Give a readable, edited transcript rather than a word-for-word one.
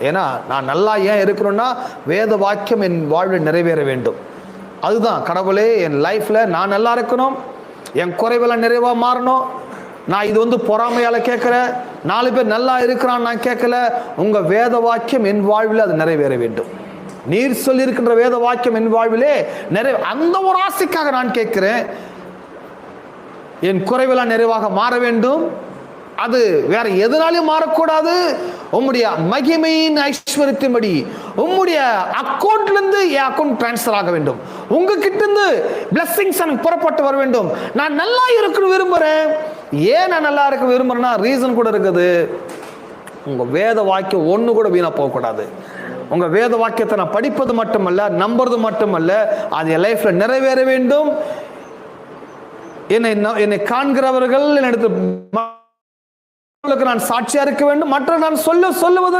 ஏன்னா நான் நல்லா ஏன் இருக்கணும்னா வேத வாக்கியம் என் வாழ்வில் நிறைவேற வேண்டும். அதுதான் கடவுளே, என் லைஃப்ல நான் நல்லா இருக்கணும், என் குறைவெல்லாம் நிறைவா மாறணும். நான் இது பொறாமையால கேட்கல, 4 பேர் நல்லா இருக்கிறான் நான் கேட்கல. உங்க வேத வாக்கியம் என் வாழ்வில் அது நிறைவேற வேண்டும். நீர் சொல்லி இருக்கின்ற வேத வாக்கியம் என் வாழ்விலே அந்த ஒரு ஆசைக்காக நான் கேட்கிறேன். என் குறைவெல்லாம் நிறைவாக மாற வேண்டும். அது வேற எதனாலும் மாறக்கூடாது. உம்முடைய மகிமையின் ஐஸ்வர்யத்தின்படி உம்முடைய அக்கௌண்ட்ல இருந்து என் அக்கௌண்ட் டிரான்ஸ்ஃபர் ஆக வேண்டும். உங்ககிட்ட இருந்து பிளெஸிங்ஸ் எனக்கு புறப்பட்டு வர வேண்டும். நான் நல்லா இருக்கணும் விரும்புறேன். ஏன் நான் நல்லா இருக்க விரும்புறேன்னா ரீசன் கூட இருக்குது. உங்க வேத வாக்கியம் ஒண்ணு கூட வீணா போகக்கூடாது. உங்க வேத வாக்கியத்தை நான் படிப்பது மட்டுமல்ல, நம்புறது மட்டுமல்ல, அது என் லைஃப்ல நிறைவேற வேண்டும். என்னை காண்கிறவர்கள் என்னிடத்தில் நான் சாட்சியா இருக்க வேண்டும். மற்ற நான் சொல்லுவது